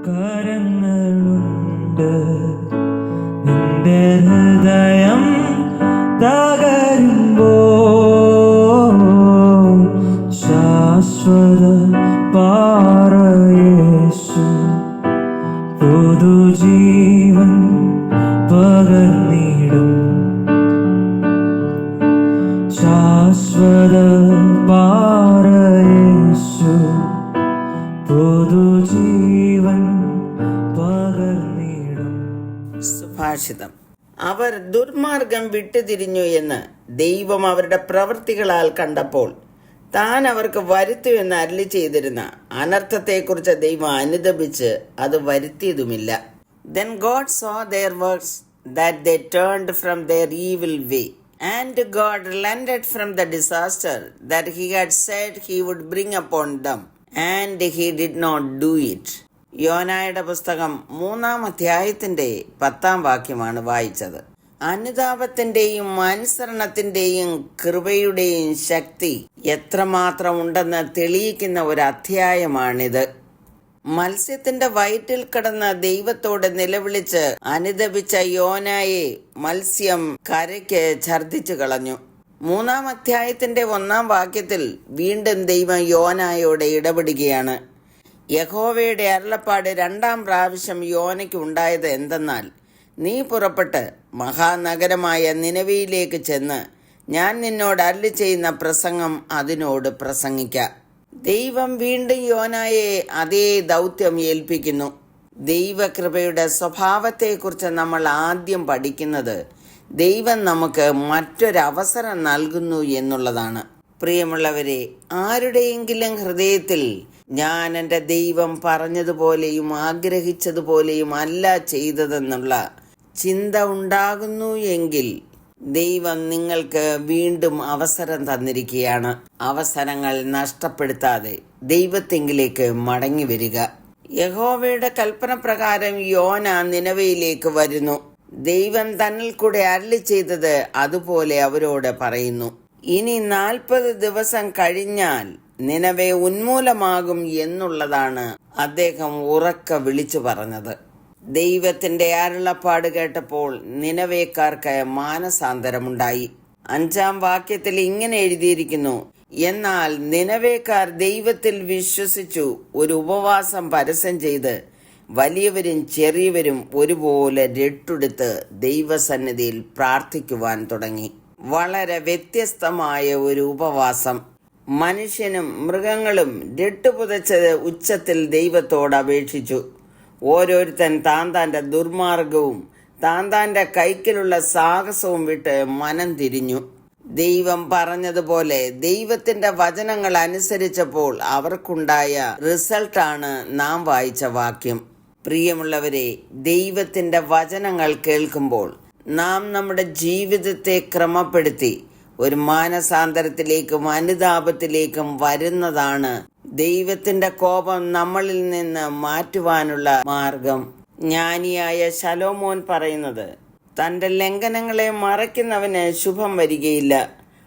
കരങ്ങളുണ്ട് നിന്റെ ഹൃദയം തകരുമ്പോ ശാശ്വത പാറയേശു പുതുജീവൻ പകർന്നിടും ശാശ്വത പാറയേശു പുതുജീവൻ പകർന്നിടും. സുഭാഷിതം. അവർ ദുർമാർഗം വിട്ടുതിരിഞ്ഞു എന്ന് ദൈവം അവരുടെ പ്രവൃത്തികളാൽ കണ്ടപ്പോൾ താൻ അവർക്ക് വരുത്തു എന്ന് അരുളി ചെയ്തിരുന്ന അനർത്ഥത്തെക്കുറിച്ച് ദൈവം അനുതപിച്ച് അത് വരുത്തിയതുമില്ല. Then God saw their works, that they turned from their evil way, and God relented from the disaster that he had said he would bring upon them, and he did not do it. യോനായുടെ പുസ്തകം 3-ാം അധ്യായത്തിന്റെ 10-ാം വാക്യമാണ് വായിച്ചത്. അനുതാപത്തിന്റെയും അനുസരണത്തിന്റെയും കൃപയുടെയും ശക്തി എത്രമാത്രം ഉണ്ടെന്ന് തെളിയിക്കുന്ന ഒരു അധ്യായമാണിത്. മത്സ്യത്തിന്റെ വയറ്റിൽ കിടന്ന ദൈവത്തോട് നിലവിളിച്ച് അനുതപിച്ച യോനായെ മത്സ്യം കരയ്ക്ക് ഛർദ്ദിച്ചു കളഞ്ഞു. 3-ാം അധ്യായത്തിന്റെ 1-ാം വാക്യത്തിൽ വീണ്ടും ദൈവം യോനായോട് ഇടപെടുകയാണ്. യഹോവയുടെ അരുളപ്പാട് 2-ാം പ്രാവശ്യം യോനയ്ക്ക് ഉണ്ടായത് എന്തെന്നാൽ, നീ പുറപ്പെട്ട് മഹാനഗരമായ നിനവയിലേക്ക് ചെന്ന് ഞാൻ നിന്നോട് അരുളി ചെയ്യുന്ന പ്രസംഗം അതിനോട് പ്രസംഗിക്ക. ദൈവം വീണ്ടും യോനായെ അതേ ദൗത്യം ഏൽപ്പിക്കുന്നു. ദൈവകൃപയുടെ സ്വഭാവത്തെക്കുറിച്ച് നമ്മൾ ആദ്യം പഠിക്കുന്നത് ദൈവം നമുക്ക് മറ്റൊരവസരം നൽകുന്നു എന്നുള്ളതാണ്. പ്രിയമുള്ളവരെ, ആരുടെയെങ്കിലും ഹൃദയത്തിൽ ഞാൻ എൻ്റെ ദൈവം പറഞ്ഞതുപോലെയും ആഗ്രഹിച്ചതുപോലെയും അല്ല ചെയ്തതെന്നുള്ള ചിന്ത ഉണ്ടാകുന്നു എങ്കിൽ ദൈവം നിങ്ങൾക്ക് വീണ്ടും അവസരം തന്നിരിക്കുകയാണ്. അവസരങ്ങൾ നഷ്ടപ്പെടുത്താതെ ദൈവത്തെങ്കിലേക്ക് മടങ്ങി വരിക. യഹോവയുടെ കൽപ്പന പ്രകാരം യോന നിനവയിലേക്ക് വരുന്നു. ദൈവം തന്നിൽ കൂടെ അരുളി ചെയ്തത് അതുപോലെ അവരോട് പറയുന്നു. ഇനി 40 ദിവസം കഴിഞ്ഞാൽ നിനവെ ഉന്മൂലമാകും എന്നുള്ളതാണ് അദ്ദേഹം ഉറക്കെ വിളിച്ചു പറഞ്ഞത്. ദൈവത്തിന്റെ അരുളപ്പാട് കേട്ടപ്പോൾ നിനവേക്കാർക്ക് മാനസാന്തരമുണ്ടായി. 5-ാം വാക്യത്തിൽ ഇങ്ങനെ എഴുതിയിരിക്കുന്നു, എന്നാൽ നിനവേക്കാർ ദൈവത്തിൽ വിശ്വസിച്ചു ഒരു ഉപവാസം പരസ്യം ചെയ്ത് വലിയവരും ചെറിയവരും ഒരുപോലെ രട്ടുടുത്ത് ദൈവസന്നിധിയിൽ പ്രാർത്ഥിക്കുവാൻ തുടങ്ങി. വളരെ വ്യത്യസ്തമായ ഒരു ഉപവാസം. മനുഷ്യനും മൃഗങ്ങളും രട്ടുപുതച്ചത് ഉച്ചത്തിൽ ദൈവത്തോട് അപേക്ഷിച്ചു. ഓരോരുത്തൻ താൻ്റെ ദുർമാർഗവും താൻ്റെ കൈക്കലുള്ള സാഹസവും വിട്ട് മനം തിരിഞ്ഞു. ദൈവം പറഞ്ഞതുപോലെ ദൈവത്തിന്റെ വചനങ്ങൾ അനുസരിച്ചപ്പോൾ അവർക്കുണ്ടായ റിസൾട്ടാണ് നാം വായിച്ച വാക്യം. പ്രിയമുള്ളവരെ, ദൈവത്തിന്റെ വചനങ്ങൾ കേൾക്കുമ്പോൾ നാം നമ്മുടെ ജീവിതത്തെ ക്രമപ്പെടുത്തി ഒരു മാനസാന്തരത്തിലേക്കും അനുതാപത്തിലേക്കും വരുന്നതാണ് ദൈവത്തിന്റെ കോപം നമ്മളിൽ നിന്ന് മാറ്റുവാനുള്ള മാർഗം. ജ്ഞാനിയായ ശലോമോൻ പറയുന്നത്, തന്റെ ലംഘനങ്ങളെ മറയ്ക്കുന്നവന് ശുഭം വരികയില്ല,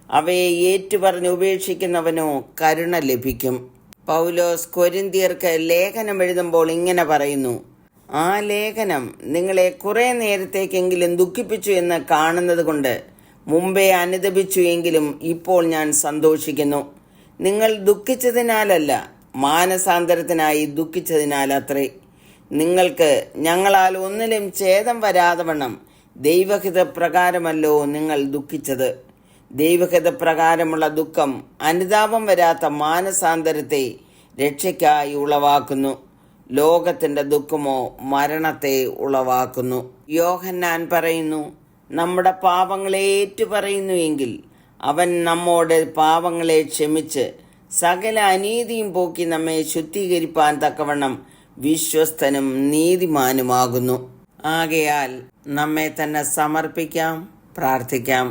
അവയെ ഏറ്റുപറഞ്ഞ് ഉപേക്ഷിക്കുന്നവനോ കരുണ ലഭിക്കും. പൗലോസ് കൊരിന്ത്യർക്ക് ലേഖനം എഴുതുമ്പോൾ ഇങ്ങനെ പറയുന്നു, ആ ലേഖനം നിങ്ങളെ കുറെ നേരത്തേക്കെങ്കിലും ദുഃഖിപ്പിച്ചു എന്ന് കാണുന്നത് കൊണ്ട് മുമ്പേ അനുതപിച്ചു എങ്കിലും ഇപ്പോൾ ഞാൻ സന്തോഷിക്കുന്നു. നിങ്ങൾ ദുഃഖിച്ചതിനാലല്ല, മാനസാന്തരത്തിനായി ദുഃഖിച്ചതിനാലത്രേ. നിങ്ങൾക്ക് ഞങ്ങളാൽ ഒന്നിലും ഛേദം വരാതെ വണ്ണം ദൈവഹിതപ്രകാരമല്ലോ നിങ്ങൾ ദുഃഖിച്ചത്. ദൈവഹിതപ്രകാരമുള്ള ദുഃഖം അനുതാപം വരാത്ത മാനസാന്തരത്തെ രക്ഷയ്ക്കായി ഉളവാക്കുന്നു. ലോകത്തിന്റെ ദുഃഖമോ മരണത്തെ ഉളവാക്കുന്നു. യോഹന്നാൻ പറയുന്നു, നമ്മുടെ പാപങ്ങളെ ഏറ്റുപറയുന്നു എങ്കിൽ അവൻ നമ്മോട് പാപങ്ങളെ ക്ഷമിച്ച് സകല അനീതിയും പോക്കി നമ്മെ ശുദ്ധീകരിപ്പാൻ തക്കവണ്ണം വിശ്വസ്തനും നീതിമാനുമാകുന്നു. ആകയാൽ നമ്മെ തന്നെ സമർപ്പിക്കാം, പ്രാർത്ഥിക്കാം.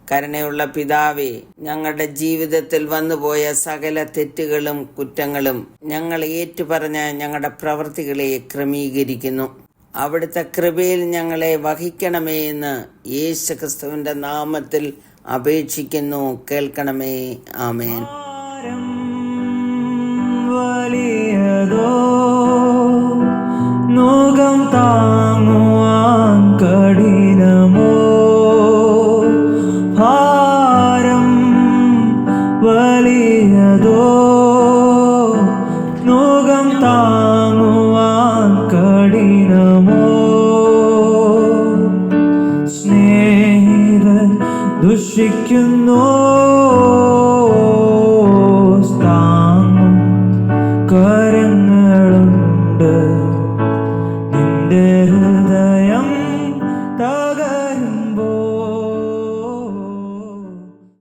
കരുണയുള്ള പിതാവേ, ഞങ്ങളുടെ ജീവിതത്തിൽ വന്നുപോയ സകല തെറ്റുകളും കുറ്റങ്ങളും ഞങ്ങൾ ഏറ്റുപറഞ്ഞ് ഞങ്ങളുടെ പ്രവൃത്തികളെ ക്രമീകരിക്കുന്നു. അവിടുത്തെ കൃപയിൽ ഞങ്ങളെ വഹിക്കണമേ എന്ന് യേശുക്രിസ്തുവിന്റെ നാമത്തിൽ അപേക്ഷിക്കുന്നു. കേൾക്കണമേ. ആമേൻ. വലിയതോ ഭാരം വലിയതോ നോകം താങ്ങുവാൻ കഠിനമോ സ്നേഹിതർ ദുഷിക്കുന്നു താങ്ങും കരങ്ങളുണ്ട്